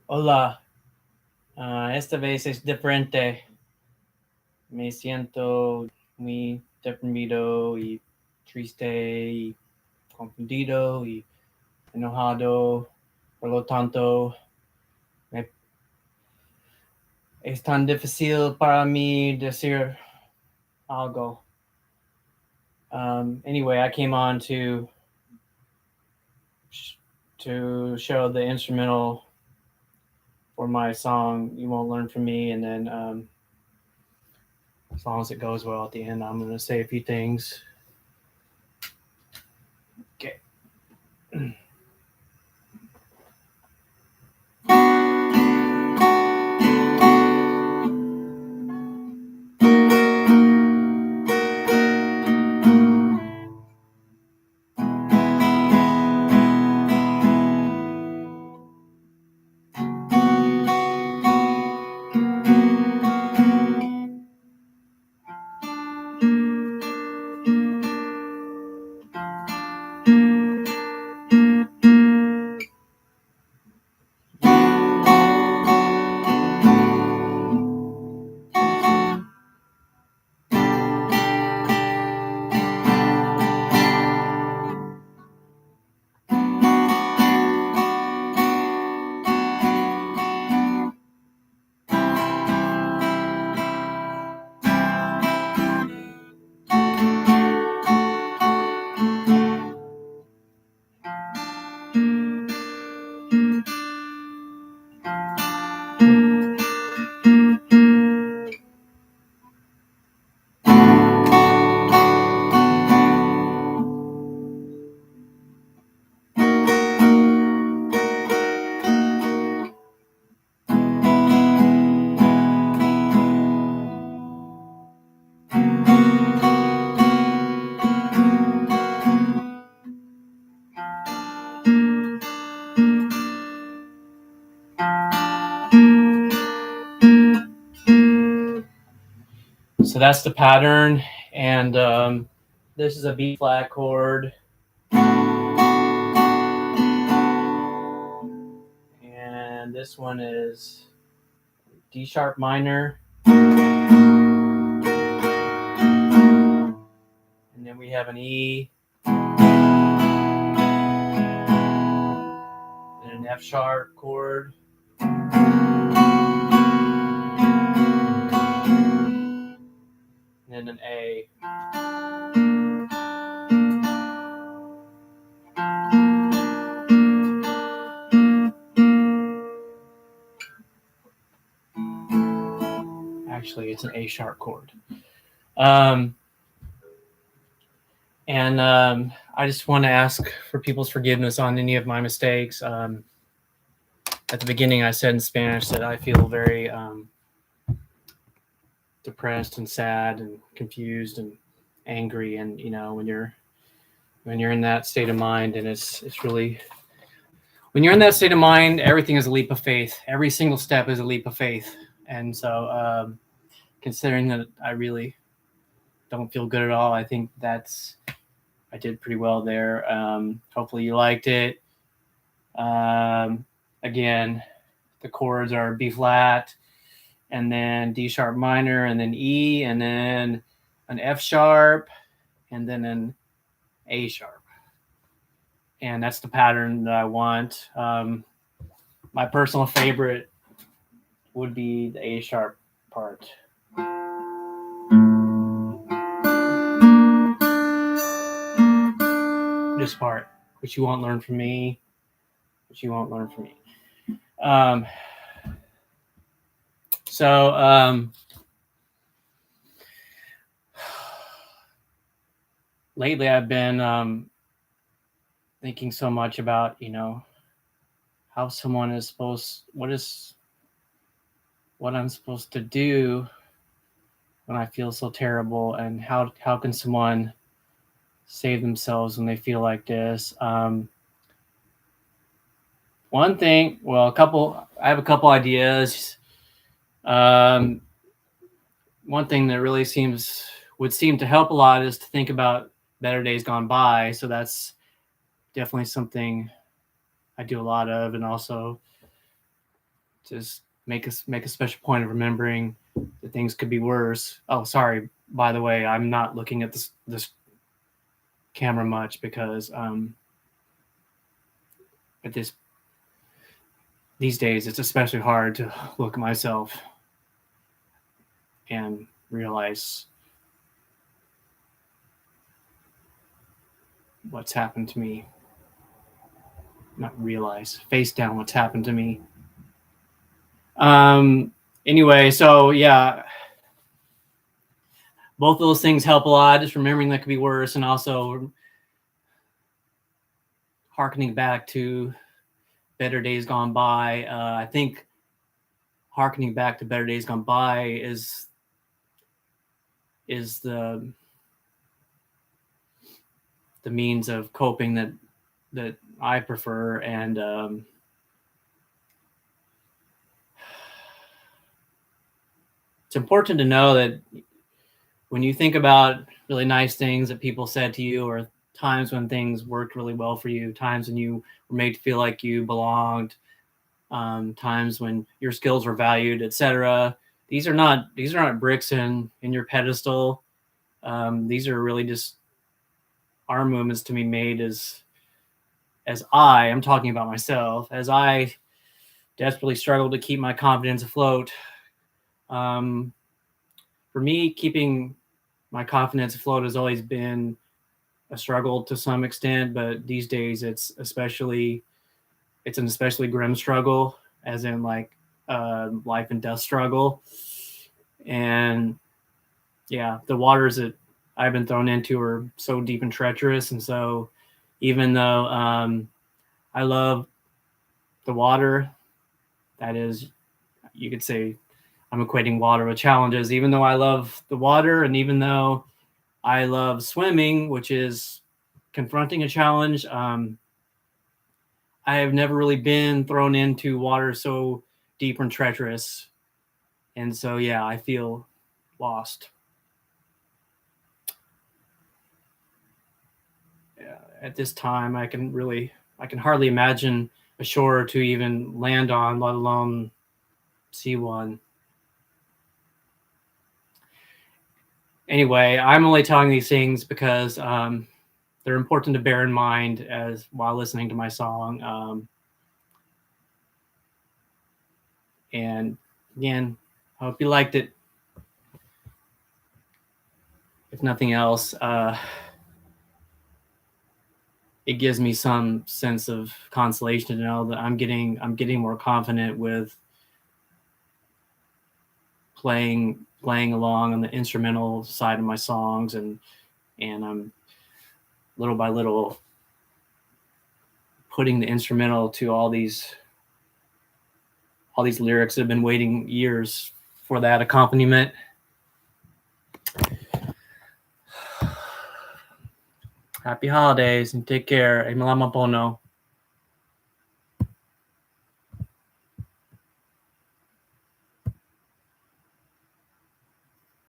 Hola, esta vez es diferente. Me siento muy deprimido y triste y confundido y enojado. Por lo tanto, me- es tan difícil para mí decir algo. Anyway, I came on to show the instrumental for my song "You Won't Learn From Me," and then as long as it goes well at the end, I'm going to say a few things. Okay. So that's the pattern, and this is a B flat chord, and this one is D sharp minor, and then we have an E, and an F sharp chord, and then an A. Actually, it's an A sharp chord. Um, and I just want to ask for people's forgiveness on any of my mistakes. At the beginning, I said in Spanish that I feel very depressed and sad and confused and angry. And when you're in that state of mind, and it's really, when you're in that state of mind, everything is a leap of faith. Every single step is a leap of faith. And so, considering that I really don't feel good at all, I think I did pretty well there. Hopefully you liked it. Again, the chords are B flat, and then D sharp minor, and then E, and then an F sharp, and then an A sharp. And that's the pattern that I want. My personal favorite would be the A sharp part. This part, which you won't learn from me, which you won't learn from me. Um, so lately I've been thinking so much about, how someone is what I'm supposed to do when I feel so terrible, and how can someone save themselves when they feel like this. One thing, well, I have a couple ideas. Um, One thing that really would seem to help a lot is to think about better days gone by. So that's definitely something I do a lot of, and also just make a special point of remembering that things could be worse. Oh, sorry. By the way, I'm not looking at this camera much because at these days it's especially hard to look at myself and realize what's happened to me. Not realize, face down what's happened to me. Anyway, so yeah, both of those things help a lot. Just remembering that could be worse, and also hearkening back to better days gone by. I think hearkening back to better days gone by is the means of coping that I prefer, and it's important to know that when you think about really nice things that people said to you, or times when things worked really well for you, times when you were made to feel like you belonged, times when your skills were valued, etc. These are not bricks in your pedestal. These are really just arm movements to be made as I'm talking about myself, as I desperately struggle to keep my confidence afloat. For me, keeping my confidence afloat has always been a struggle to some extent, but these days it's an especially grim struggle, as in like life and death struggle. And yeah, the waters that I've been thrown into are so deep and treacherous, and so even though I love the water, that is, you could say I'm equating water with challenges. Even though I love the water, and even though I love swimming, which is confronting a challenge, I have never really been thrown into water so deep and treacherous. And so, yeah, I feel lost. At this time, I can hardly imagine a shore to even land on, let alone see one. Anyway, I'm only telling these things because they're important to bear in mind as while listening to my song. And again, I hope you liked it. If nothing else, it gives me some sense of consolation to know that I'm getting more confident with playing along on the instrumental side of my songs, and I'm little by little putting the instrumental to all these lyrics that have been waiting years for that accompaniment. Happy holidays and take care. Ay, malama po, no.